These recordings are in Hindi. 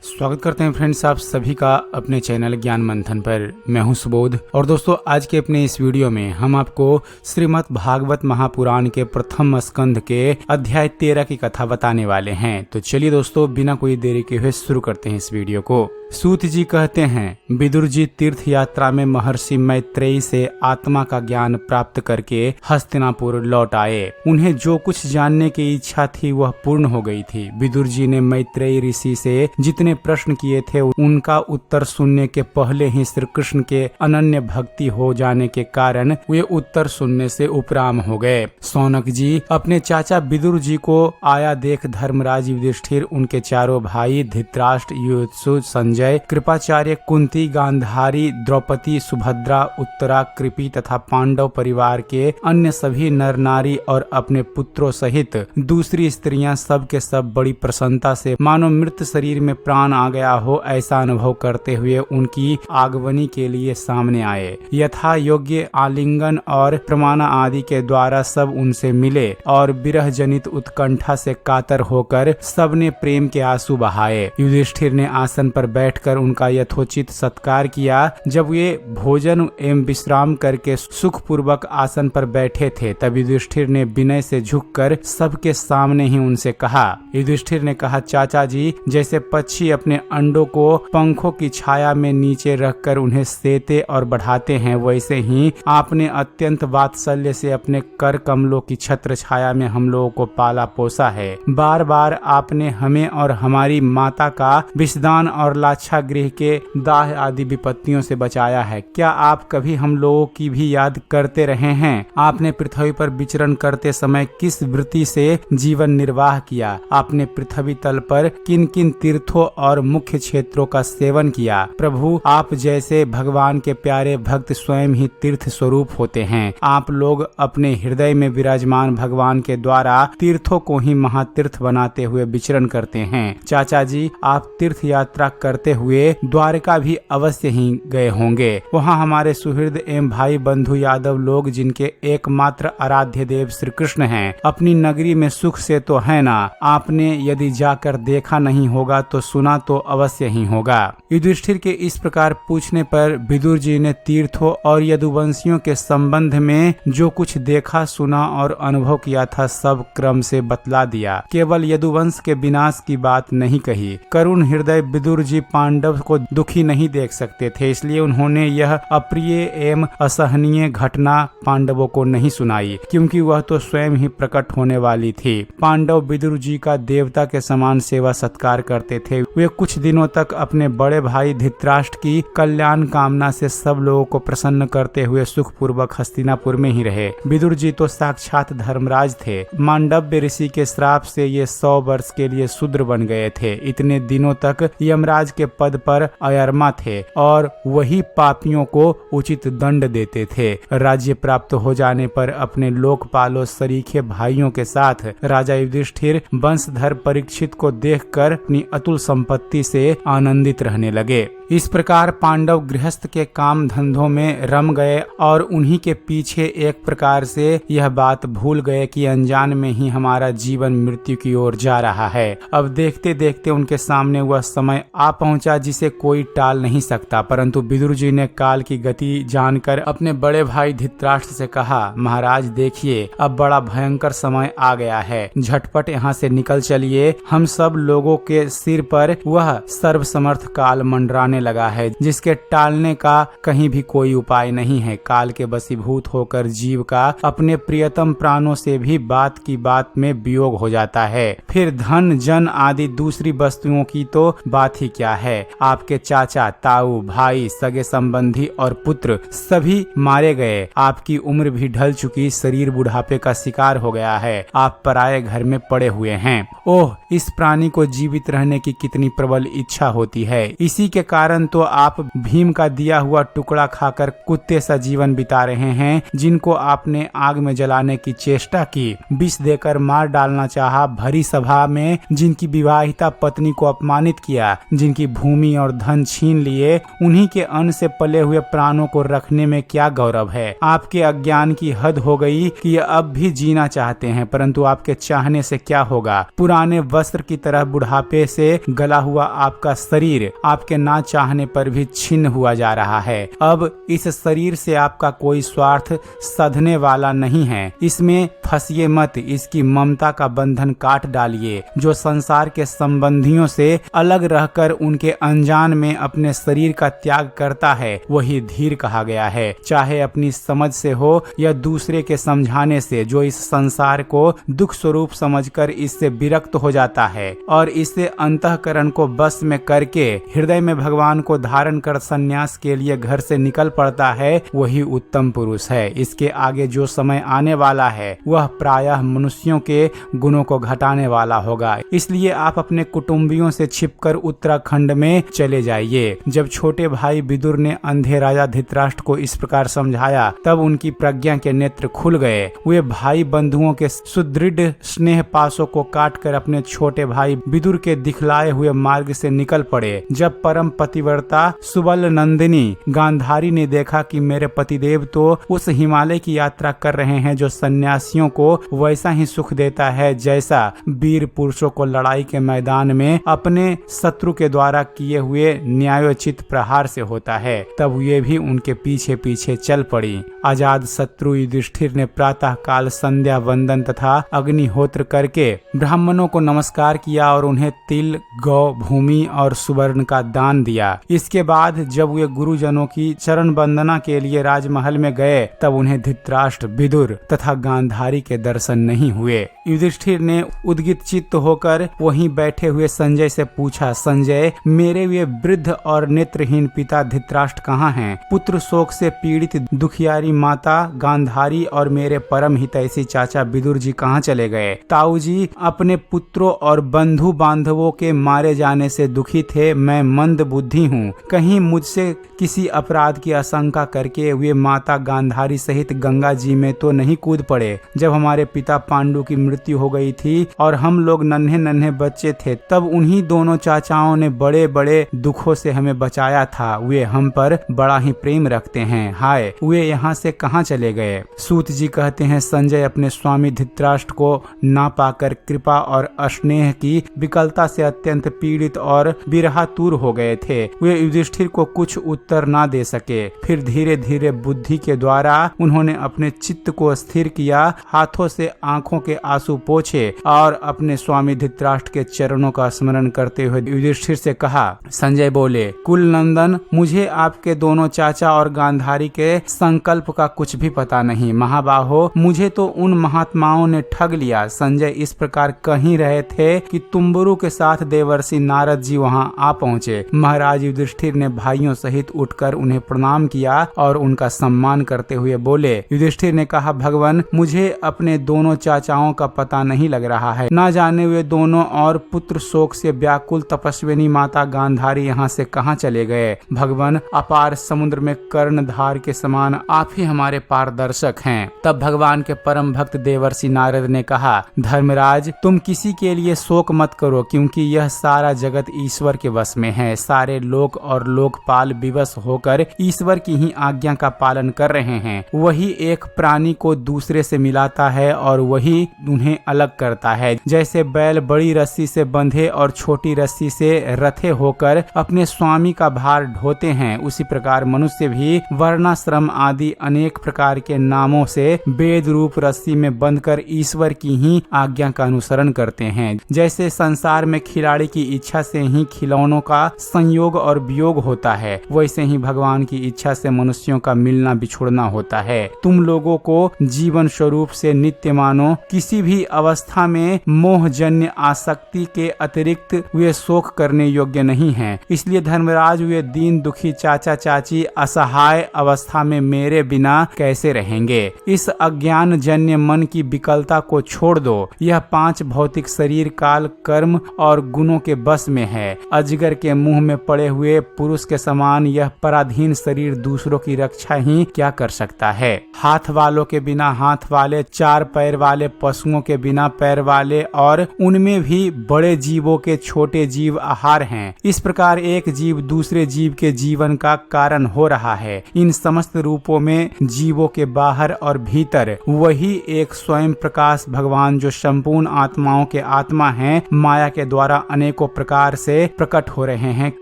स्वागत करते हैं फ्रेंड्स आप सभी का अपने चैनल ज्ञान मंथन पर। मैं हूं सुबोध और दोस्तों आज के अपने इस वीडियो में हम आपको श्रीमद् भागवत महापुराण के प्रथम स्कंध के अध्याय 13 की कथा बताने वाले हैं। तो चलिए दोस्तों बिना कोई देरी के हुए शुरू करते हैं इस वीडियो को। सूत जी कहते हैं, विदुर जी तीर्थ यात्रा में महर्षि मैत्रेयी से आत्मा का ज्ञान प्राप्त करके हस्तिनापुर लौट आए। उन्हें जो कुछ जानने की इच्छा थी वह पूर्ण हो गई थी। विदुर जी ने मैत्रेयी ऋषि से जितने प्रश्न किए थे उनका उत्तर सुनने के पहले ही श्री कृष्ण के अनन्य भक्ति हो जाने के कारण वे उत्तर सुनने से उपराम हो गए। सौनक जी अपने चाचा विदुर जी को आया देख धर्मराज युधिष्ठिर, उनके चारों भाई धृतराष्ट्र, युधिष्ठिर, संजय, कृपाचार्य, कुंती, गांधारी, द्रौपदी, सुभद्रा, उत्तरा, कृपि तथा पांडव परिवार के अन्य सभी नर नारी और अपने पुत्रों सहित दूसरी स्त्रियां सब के सब बड़ी प्रसन्नता से मानो मृत शरीर में प्राण आ गया हो ऐसा अनुभव करते हुए उनकी आगमनी के लिए सामने आए। यथा योग्य आलिंगन और प्रमाण आदि के द्वारा सब उनसे मिले और विरह जनित उत्कंठा से कातर होकर सबने प्रेम के आंसू बहाए। युधिष्ठिर ने आसन पर बैठकर उनका यथोचित सत्कार किया। जब वे भोजन एवं विश्राम करके सुख पूर्वक आसन पर बैठे थे तब युधिष्ठिर ने विनय से झुककर सबके सामने ही उनसे कहा। युधिष्ठिर ने कहा, चाचा जी, जैसे पक्षी अपने अंडों को पंखों की छाया में नीचे रखकर उन्हें सेते और बढ़ाते हैं, वैसे ही आपने अत्यंत वात्सल्य से अपने कर कमलों की छत्र छाया में हम लोगों को पाला पोसा है। बार बार आपने हमें और हमारी माता का विषदान और लाछा गृह के दाह आदि विपत्तियों से बचाया है। क्या आप कभी हम लोगों की भी याद करते रहे हैं? आपने पृथ्वी पर विचरण करते समय किस वृत्ति से जीवन निर्वाह किया? आपने पृथ्वी तल पर किन किन तीर्थों और मुख्य क्षेत्रों का सेवन किया? प्रभु, आप जैसे भगवान के प्यारे भक्त स्वयं ही तीर्थ स्वरूप होते हैं। आप लोग अपने हृदय में विराजमान भगवान के द्वारा तीर्थों को ही महातीर्थ बनाते हुए विचरण करते हैं। चाचा जी, आप तीर्थ यात्रा करते हुए द्वारका भी अवश्य ही गए होंगे। वहाँ हमारे सुहृद एवं भाई बंधु यादव लोग, जिनके एकमात्र आराध्य देव श्री कृष्ण हैं, अपनी नगरी में सुख से तो है ना? आपने यदि जाकर देखा नहीं होगा तो सुना तो अवश्य ही होगा। युधिष्ठिर के इस प्रकार पूछने पर विदुर जी ने तीर्थों और यदुवंशियों के संबंध में जो कुछ देखा, सुना और अनुभव किया था सब क्रम से बतला दिया। केवल यदुवंश के विनाश की बात नहीं कही। करुण हृदय विदुर जी पांडव को दुखी नहीं देख सकते थे, इसलिए उन्होंने यह अप्रिय एवं असहनीय घटना पांडवों को नहीं सुनाई, क्योंकि वह तो स्वयं ही प्रकट होने वाली थी। पांडव विदुर जी का देवता के समान सेवा सत्कार करते थे। वे कुछ दिनों तक अपने बड़े भाई धृतराष्ट्र की कल्याण कामना से सब लोगों को प्रसन्न करते हुए सुख पूर्वक हस्तिनापुर में ही रहे। विदुर जी तो साक्षात धर्मराज थे। मांडव्य ऋषि के श्राप से ये 100 वर्ष के लिए शूद्र बन गए थे। इतने दिनों तक यमराज के पद पर अयरमा थे और वही पापियों को उचित दंड देते थे। राज्य प्राप्त हो जाने पर अपने लोकपालों सरीखे भाइयों के साथ राजा युधिष्ठिर वंशधर परीक्षित को देखकर अपनी अतुल संपत्ति से आनंदित रहने लगे। इस प्रकार पांडव गृहस्थ के काम धंधों में रम गए और उन्हीं के पीछे एक प्रकार से यह बात भूल गए कि अनजान में ही हमारा जीवन मृत्यु की ओर जा रहा है। अब देखते देखते उनके सामने वह समय आ पहुंचा जिसे कोई टाल नहीं सकता। परंतु विदुर जी ने काल की गति जानकर अपने बड़े भाई धृतराष्ट्र से कहा, महाराज देखिए, अब बड़ा भयंकर समय आ गया है। झटपट यहाँ से निकल चलिए। हम सब लोगों के सिर पर वह सर्वसमर्थ काल मंडराने लगा है, जिसके टालने का कहीं भी कोई उपाय नहीं है। काल के वशीभूत होकर जीव का अपने प्रियतम प्राणों से भी बात की बात में वियोग हो जाता है। फिर धन जन आदि दूसरी वस्तुओं की तो बात ही क्या है। आपके चाचा, ताऊ, भाई, सगे संबंधी और पुत्र सभी मारे गए। आपकी उम्र भी ढल चुकी, शरीर बुढ़ापे का शिकार हो गया है। आप पराये घर में पड़े हुए हैं। ओह, इस प्राणी को जीवित रहने की कितनी प्रबल इच्छा होती है। इसी के कारण कारण तो आप भीम का दिया हुआ टुकड़ा खाकर कुत्ते सा जीवन बिता रहे हैं, जिनको आपने आग में जलाने की चेष्टा की, विष देकर मार डालना चाहा, भरी सभा में जिनकी विवाहिता पत्नी को अपमानित किया, जिनकी भूमि और धन छीन लिए, उन्हीं के अन्न से पले हुए प्राणों को रखने में क्या गौरव है। आपके अज्ञान की हद हो गई कि अब भी जीना चाहते हैं, परंतु आपके चाहने से क्या होगा। पुराने वस्त्र की तरह बुढ़ापे से गला हुआ आपका शरीर आपके ना चाहने पर भी छिन्न हुआ जा रहा है। अब इस शरीर से आपका कोई स्वार्थ सधने वाला नहीं है, इसमें फंसिए मत, इसकी ममता का बंधन काट डालिए। जो संसार के संबंधियों से अलग रहकर उनके अनजान में अपने शरीर का त्याग करता है, वही धीर कहा गया है। चाहे अपनी समझ से हो या दूसरे के समझाने से, जो इस संसार को दुख स्वरूप समझकर इससे विरक्त हो जाता है और इससे अंतःकरण को बस में करके हृदय में भगवान को धारण कर संन्यास के लिए घर से निकल पड़ता है, वही उत्तम पुरुष है। इसके आगे जो समय आने वाला है वह प्रायः मनुष्यों के गुणों को घटाने वाला होगा। इसलिए आप अपने कुटुंबियों से छिपकर उत्तराखंड में चले जाइए। जब छोटे भाई विदुर ने अंधे राजा धृतराष्ट्र को इस प्रकार समझाया, तब उनकी प्रज्ञा के नेत्र खुल गए। वे भाई बंधुओं के सुदृढ़ स्नेह पासों को काटकर अपने छोटे भाई विदुर के दिखलाए हुए मार्ग से निकल पड़े। जब परम पतिव्रता सुबल नंदिनी गांधारी ने देखा कि मेरे पतिदेव तो उस हिमालय की यात्रा कर रहे हैं जो सन्यासियों को वैसा ही सुख देता है जैसा वीर पुरुषों को लड़ाई के मैदान में अपने शत्रु के द्वारा किए हुए न्यायोचित प्रहार से होता है, तब ये भी उनके पीछे पीछे चल पड़ी। आजाद शत्रु युधिष्ठिर ने प्रातः काल संध्या वंदन तथा अग्निहोत्र करके ब्राह्मणों को नमस्कार किया और उन्हें तिल, गौ, भूमि और सुवर्ण का दान दिया। इसके बाद जब वे गुरुजनों की चरण वंदना के लिए राजमहल में गए, तब उन्हें धृतराष्ट्र, विदुर तथा गांधारी के दर्शन नहीं हुए। युधिष्ठिर ने उद्गित चित्त होकर वहीं बैठे हुए संजय से पूछा, संजय, मेरे वे वृद्ध और नेत्रहीन पिता धृतराष्ट्र कहाँ हैं? पुत्र शोक से पीड़ित दुखियारी माता गांधारी और मेरे परम हितैषी चाचा विदुर जी कहाँ चले गए? ताऊ जी अपने पुत्रों और बंधु बांधवों के मारे जाने से दुखी थे। मैं मंद बुद्धि हूँ, कहीं मुझसे किसी अपराध की आशंका करके वे माता गांधारी सहित गंगा जी में तो नहीं कूद पड़े? जब हमारे पिता पांडु की मृत्यु हो गई थी और हम लोग नन्हे नन्हे बच्चे थे, तब उन्हीं दोनों चाचाओं ने बड़े बड़े दुखों से हमें बचाया था। वे हम पर बड़ा ही प्रेम रखते हैं। हाय, वे यहाँ से कहाँ चले गए? सूत जी कहते हैं, संजय अपने स्वामी धृतराष्ट्र को ना पाकर कृपा और स्नेह की विकलता से अत्यंत पीड़ित और विरहातुर हो गए थे। वे युधिष्ठिर को कुछ उत्तर ना दे सके। फिर धीरे धीरे बुद्धि के द्वारा उन्होंने अपने चित्त को स्थिर किया, हाथों से आंखों के आंसू पोंछे और अपने स्वामी धृतराष्ट्र के चरणों का स्मरण करते हुए युधिष्ठिर से कहा। संजय बोले, कुल नंदन, मुझे आपके दोनों चाचा और गांधारी के संकल्प का कुछ भी पता नहीं। महाबाहो, मुझे तो उन महात्माओं ने ठग लिया। संजय इस प्रकार कहीं रहे थे कि तुम्बुरु के साथ देवर्षि नारद जी वहां आ पहुंचे। महाराज युधिष्ठिर ने भाइयों सहित उठकर उन्हें प्रणाम किया और उनका सम्मान करते हुए बोले। युधिष्ठिर ने कहा, भगवान, मुझे अपने दोनों चाचाओं का पता नहीं लग रहा है। ना जाने वे दोनों और पुत्र शोक से व्याकुल तपस्विनी माता गांधारी यहाँ से कहाँ चले गए। भगवान, अपार समुद्र में कर्णधार के समान आप ही हमारे पारदर्शक हैं। तब भगवान के परम भक्त देवर्षि नारद ने कहा, धर्मराज, तुम किसी के लिए शोक मत करो, क्योंकि यह सारा जगत ईश्वर के वश में है। सारे लोक और लोकपाल विवश होकर ईश्वर की ही आज्ञा का पालन कर रहे हैं। वही एक प्राणी को दूसरे से मिलाता है और वही उन्हें अलग करता है। जैसे बैल बड़ी रस्सी से बंधे और छोटी रस्सी से रथे होकर अपने स्वामी का भार ढोते हैं, उसी प्रकार मनुष्य भी वर्णाश्रम आदि अनेक प्रकार के नामों से वेद रूप रस्सी में बंधकर ईश्वर की ही आज्ञा का अनुसरण करते हैं। जैसे संसार में खिलाड़ी की इच्छा से ही खिलौनों का संयोग और वियोग होता है, वैसे ही भगवान की इच्छा से मनुष्यों का मिलना बिछुड़ना होता है। तुम लोगों को जीवन स्वरूप से नित्य मानो किसी भी अवस्था में मोहजन्य आसक्ति के अतिरिक्त वे शोक करने योग्य नहीं हैं। इसलिए धर्मराज वे दीन दुखी चाचा चाची असहाय अवस्था में मेरे बिना कैसे रहेंगे। इस अज्ञान जन्य मन की विकलता को छोड़ दो। यह 5 भौतिक शरीर काल कर्म और गुणों के बस में है। अजगर के मुंह में पड़े हुए पुरुष के समान यह पराधीन शरीर दूसरों की रक्षा ही क्या कर सकता है। हाथ वालों के बिना हाथ वाले, 4 पैर वाले पशुओं के बिना पैर वाले और उनमें भी बड़े जीवों के छोटे जीव आहार हैं। इस प्रकार एक जीव दूसरे जीव के जीवन का कारण हो रहा है। इन समस्त रूपों में जीवों के बाहर और भीतर वही एक स्वयं प्रकाश भगवान जो संपूर्ण आत्माओं के आत्मा हैं, माया के द्वारा अनेकों प्रकार से प्रकट हो रहे हैं।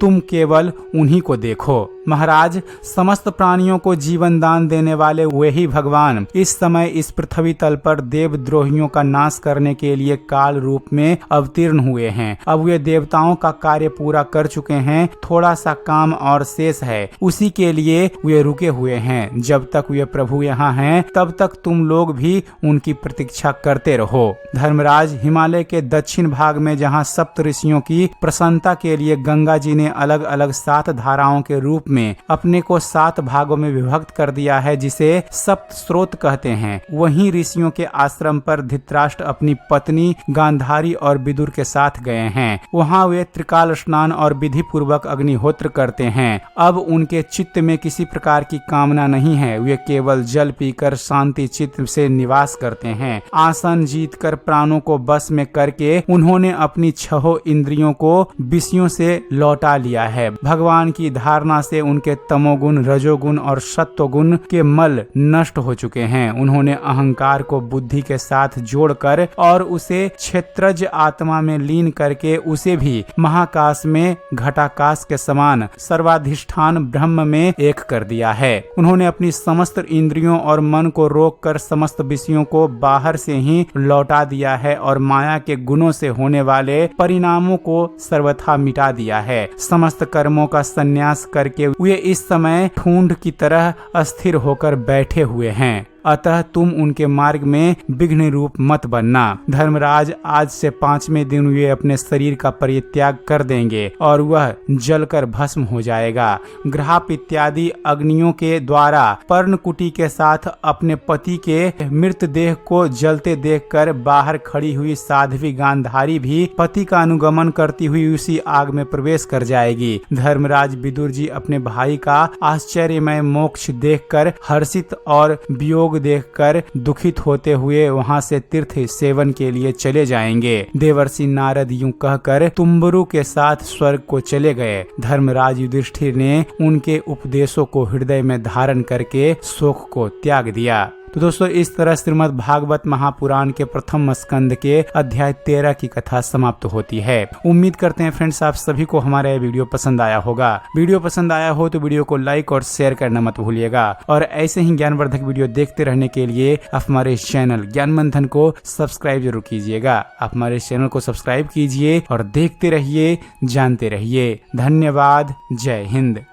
तुम केवल उन्हीं को देखो। महाराज, समस्त प्राणियों को जीवन दान देने वाले वही भगवान इस समय इस पृथ्वी तल पर देवद्रोहियों का नाश करने के लिए काल रूप में अवतीर्ण हुए हैं। अब वे देवताओं का कार्य पूरा कर चुके हैं। थोड़ा सा काम और शेष है, उसी के लिए वे रुके हुए हैं। जब तक वे प्रभु यहाँ हैं, तब तक तुम लोग भी उनकी प्रतीक्षा करते रहो। धर्मराज, हिमालय के दक्षिण भाग में जहाँ सप्त ऋषियों की प्रसन्नता के लिए गंगा जी ने अलग अलग 7 धाराओं के रूप में अपने को 7 भागों में विभक्त कर दिया है, जिसे सप्त स्रोत कहते हैं, वहीं ऋषियों के आश्रम पर धृतराष्ट्र अपनी पत्नी गांधारी और विदुर के साथ गए हैं। वहां वे त्रिकाल स्नान और विधि पूर्वक अग्निहोत्र करते हैं। अब उनके चित्त में किसी प्रकार की कामना नहीं है। वे केवल जल पीकर शांति चित्त से निवास करते हैं। आसन जीतकर प्राणों को बस में करके उन्होंने अपनी 6 इंद्रियों को विषयों से लौटा लिया है। भगवान की धारणा से उनके तमोगुण, रजोगुण और सत्वगुण के मल नष्ट हो चुके हैं। उन्होंने अहंकार को बुद्धि के साथ जोड़कर और उसे क्षेत्रज आत्मा में लीन करके उसे भी महाकाश में घटाकाश के समान सर्वाधिष्ठान ब्रह्म में एक कर दिया है। उन्होंने अपनी समस्त इंद्रियों और मन को रोककर समस्त विषयों को बाहर से ही लौटा दिया है और माया के गुणों से होने वाले परिणामों को सर्वथा मिटा दिया है। समस्त कर्मों का संन्यास करके वे इस समय ठूंठ की तरह अस्थिर होकर बैठे हुए हैं। अतः तुम उनके मार्ग में विघ्न रूप मत बनना। धर्मराज, आज से 5वें दिन वे अपने शरीर का परित्याग कर देंगे और वह जलकर भस्म हो जाएगा। ग्राप इत्यादि अग्नियों के द्वारा पर्णकुटी के साथ अपने पति के मृत देह को जलते देखकर बाहर खड़ी हुई साध्वी गांधारी भी पति का अनुगमन करती हुई उसी आग में प्रवेश कर जाएगी। धर्मराज, विदुर जी अपने भाई का आश्चर्यमय मोक्ष देखकर हर्षित और वियोग देखकर दुखित होते हुए वहां से तीर्थ सेवन के लिए चले जाएंगे। देवर्षि नारद यूं कहकर तुम्बरु के साथ स्वर्ग को चले गए। धर्मराज युधिष्ठिर ने उनके उपदेशों को हृदय में धारण करके शोक को त्याग दिया। तो दोस्तों, इस तरह श्रीमद् भागवत महापुराण के प्रथम स्कंद के अध्याय 13 की कथा समाप्त होती है। उम्मीद करते हैं फ्रेंड्स आप सभी को हमारा यह वीडियो पसंद आया होगा। वीडियो पसंद आया हो तो वीडियो को लाइक और शेयर करना मत भूलिएगा और ऐसे ही ज्ञानवर्धक वीडियो देखते रहने के लिए आप हमारे चैनल ज्ञान मंथन को सब्सक्राइब जरूर कीजिएगा। आप हमारे चैनल को सब्सक्राइब कीजिए और देखते रहिए, जानते रहिए। धन्यवाद। जय हिंद।